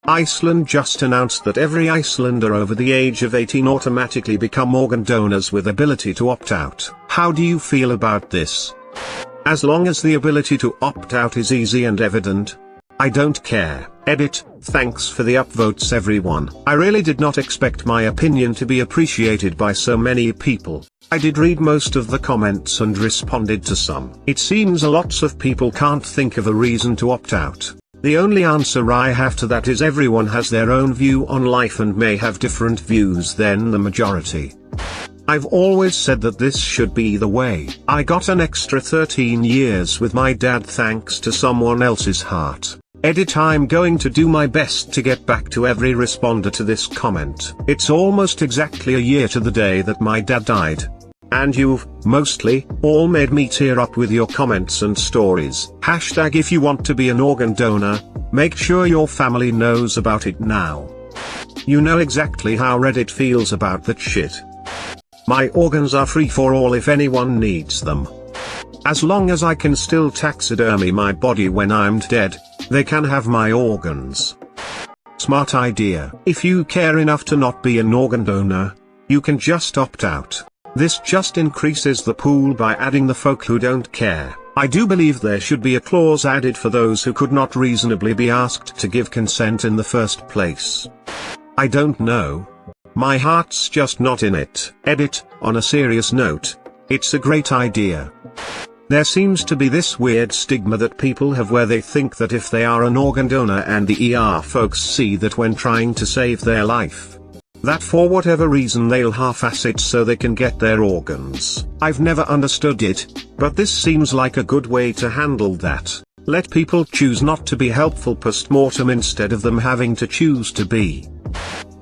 Iceland just announced that every Icelander over the age of 18 automatically become organ donors with ability to opt out. How do you feel about this? As long as the ability to opt out is easy and evident, I don't care. Edit, thanks for the upvotes everyone. I really did not expect my opinion to be appreciated by so many people. I did read most of the comments and responded to some. It seems a lots of people can't think of a reason to opt out. The only answer I have to that is everyone has their own view on life and may have different views than the majority. I've always said that this should be the way. I got an extra 13 years with my dad thanks to someone else's heart. Edit, I'm going to do my best to get back to every responder to this comment. It's almost exactly a year to the day that my dad died. And you've, mostly, all made me tear up with your comments and stories. Hashtag if you want to be an organ donor, make sure your family knows about it now. You know exactly how Reddit feels about that shit. My organs are free for all if anyone needs them. As long as I can still taxidermy my body when I'm dead, they can have my organs. Smart idea. If you care enough to not be an organ donor, you can just opt out. This just increases the pool by adding the folk who don't care. I do believe there should be a clause added for those who could not reasonably be asked to give consent in the first place. I don't know. My heart's just not in it. Edit, on a serious note, it's a great idea. There seems to be this weird stigma that people have where they think that if they are an organ donor and the ER folks see that when trying to save their life, that for whatever reason they'll half-ass it so they can get their organs. I've never understood it, but this seems like a good way to handle that. Let people choose not to be helpful post-mortem instead of them having to choose to be.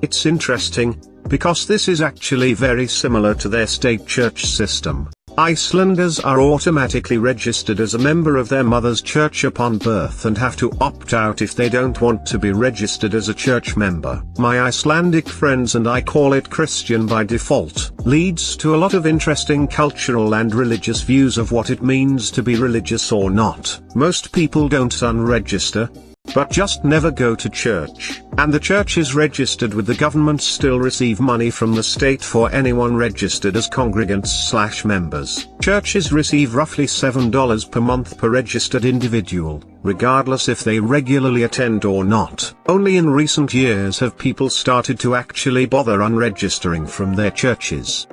It's interesting, because this is actually very similar to their state church system. Icelanders are automatically registered as a member of their mother's church upon birth and have to opt out if they don't want to be registered as a church member. My Icelandic friends and I call it Christian by default. Leads to a lot of interesting cultural and religious views of what it means to be religious or not. Most people don't unregister, but just never go to church. And the church is registered with the government still receive money from the state for anyone registered as congregants/members. Churches receive roughly $7 per month per registered individual, regardless if they regularly attend or not. Only in recent years have people started to actually bother unregistering from their churches.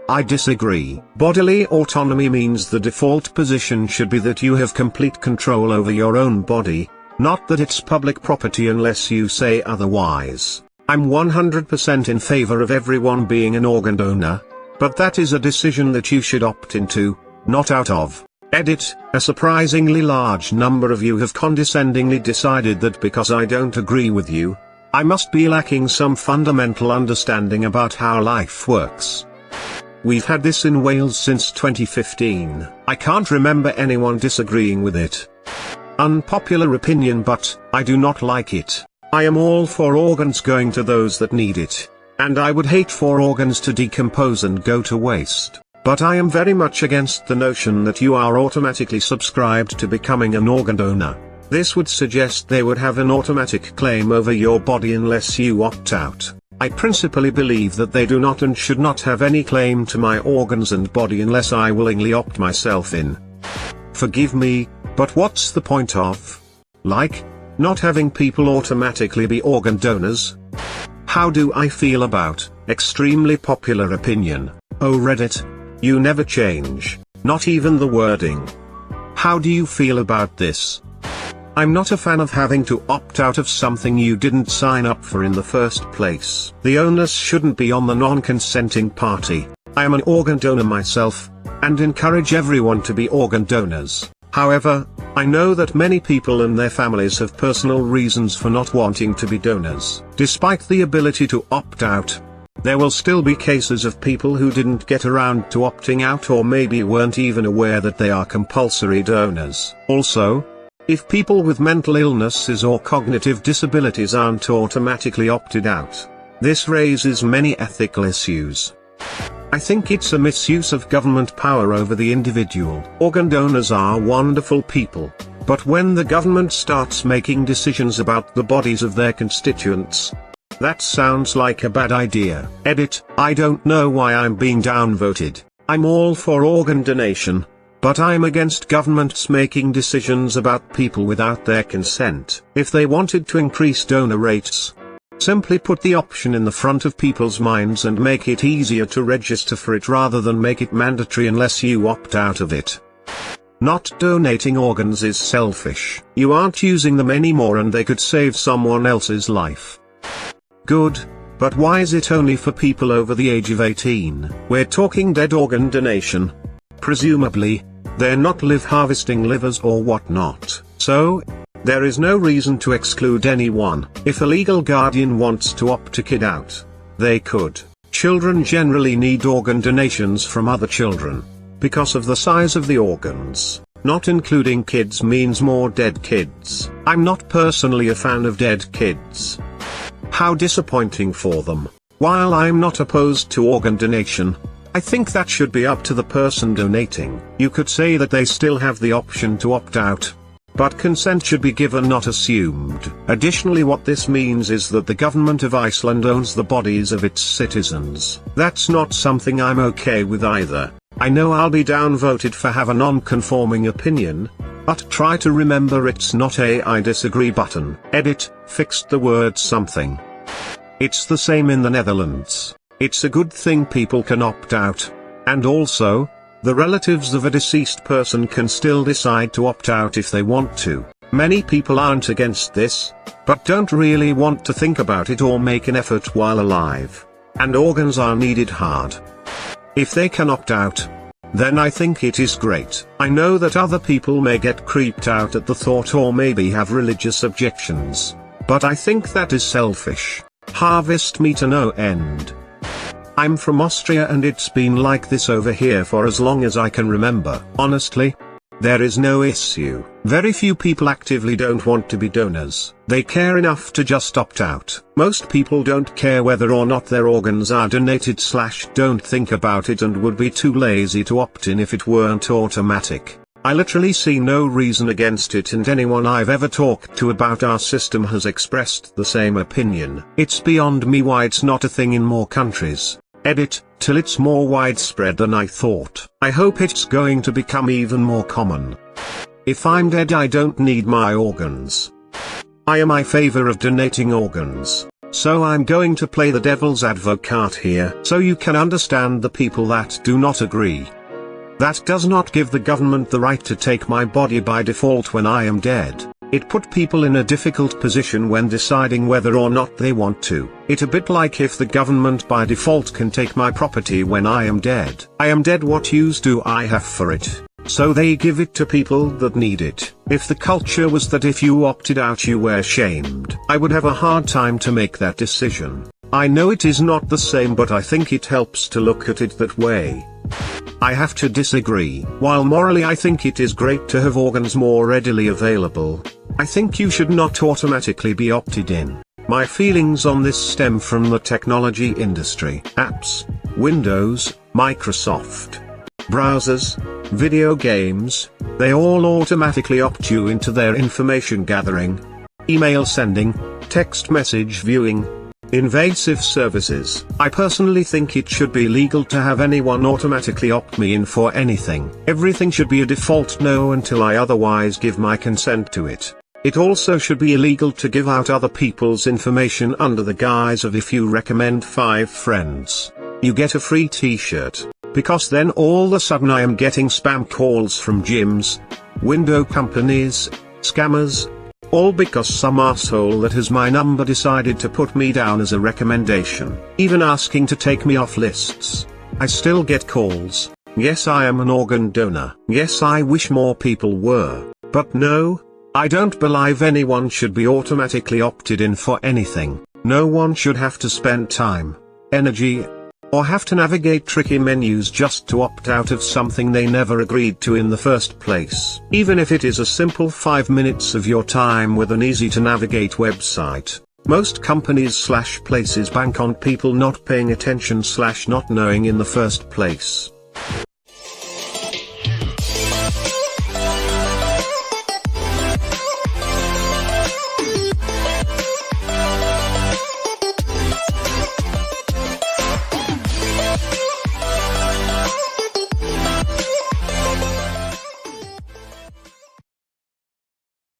I disagree. Bodily autonomy means the default position should be that you have complete control over your own body, not that it's public property unless you say otherwise. I'm 100% in favor of everyone being an organ donor, but that is a decision that you should opt into, not out of. Edit, a surprisingly large number of you have condescendingly decided that because I don't agree with you, I must be lacking some fundamental understanding about how life works. We've had this in Wales since 2015. I can't remember anyone disagreeing with it. Unpopular opinion, but I do not like it. I am all for organs going to those that need it, and I would hate for organs to decompose and go to waste. But I am very much against the notion that you are automatically subscribed to becoming an organ donor. This would suggest they would have an automatic claim over your body unless you opt out. I principally believe that they do not and should not have any claim to my organs and body unless I willingly opt myself in. Forgive me, but what's the point of, not having people automatically be organ donors? How do I feel about extremely popular opinion? Oh Reddit, you never change, not even the wording. How do you feel about this? I'm not a fan of having to opt out of something you didn't sign up for in the first place. The onus shouldn't be on the non-consenting party. I am an organ donor myself, and encourage everyone to be organ donors. However, I know that many people and their families have personal reasons for not wanting to be donors. Despite the ability to opt out, there will still be cases of people who didn't get around to opting out or maybe weren't even aware that they are compulsory donors. Also, if people with mental illnesses or cognitive disabilities aren't automatically opted out, this raises many ethical issues. I think it's a misuse of government power over the individual. Organ donors are wonderful people, But when the government starts making decisions about the bodies of their constituents, that sounds like a bad idea. Edit, I don't know why I'm being downvoted. I'm all for organ donation, but I'm against governments making decisions about people without their consent. If they wanted to increase donor rates, simply put the option in the front of people's minds and make it easier to register for it rather than make it mandatory unless you opt out of it. Not donating organs is selfish. You aren't using them anymore and they could save someone else's life. Good, but why is it only for people over the age of 18? We're talking dead organ donation. Presumably, they're not live harvesting livers or whatnot, so there is no reason to exclude anyone. If a legal guardian wants to opt a kid out, they could. Children generally need organ donations from other children, because of the size of the organs. Not including kids means more dead kids. I'm not personally a fan of dead kids. How disappointing for them. While I'm not opposed to organ donation, I think that should be up to the person donating. You could say that they still have the option to opt out, but consent should be given, not assumed. Additionally, what this means is that the government of Iceland owns the bodies of its citizens. That's not something I'm okay with either. I know I'll be downvoted for have a non-conforming opinion, but try to remember it's not a I disagree button. Edit, fixed the word something. It's the same in the Netherlands. It's a good thing people can opt out, and also, the relatives of a deceased person can still decide to opt out if they want to. Many people aren't against this, but don't really want to think about it or make an effort while alive. And organs are needed hard. If they can opt out, then I think it is great. I know that other people may get creeped out at the thought or maybe have religious objections, but I think that is selfish. Harvest me to no end. I'm from Austria and it's been like this over here for as long as I can remember. Honestly, there is no issue. Very few people actively don't want to be donors. They care enough to just opt out. Most people don't care whether or not their organs are donated / don't think about it and would be too lazy to opt in if it weren't automatic. I literally see no reason against it, and anyone I've ever talked to about our system has expressed the same opinion. It's beyond me why it's not a thing in more countries. Edit, till it's more widespread than I thought. I hope it's going to become even more common. If I'm dead, I don't need my organs. I am in favor of donating organs, so I'm going to play the devil's advocate here so you can understand the people that do not agree. That does not give the government the right to take my body by default when I am dead. It put people in a difficult position when deciding whether or not they want to. It's a bit like if the government by default can take my property when I am dead. I am dead, what use do I have for it? So they give it to people that need it. If the culture was that if you opted out you were shamed, I would have a hard time to make that decision. I know it is not the same, but I think it helps to look at it that way. I have to disagree. While morally I think it is great to have organs more readily available, I think you should not automatically be opted in. My feelings on this stem from the technology industry. Apps, Windows, Microsoft, browsers, video games, they all automatically opt you into their information gathering, email sending, text message viewing, invasive services. I personally think it should be legal to have anyone automatically opt me in for anything. Everything should be a default no until I otherwise give my consent to it. It also should be illegal to give out other people's information under the guise of if you recommend 5 friends, you get a free t-shirt. Because then all of a sudden I am getting spam calls from gyms, window companies, scammers, all because some asshole that has my number decided to put me down as a recommendation, even asking to take me off lists. I still get calls. Yes, I am an organ donor. Yes, I wish more people were. But no, I don't believe anyone should be automatically opted in for anything. No one should have to spend time, energy, or have to navigate tricky menus just to opt out of something they never agreed to in the first place. Even if it is a simple 5 minutes of your time with an easy to navigate website. Most companies / places bank on people not paying attention / not knowing in the first place.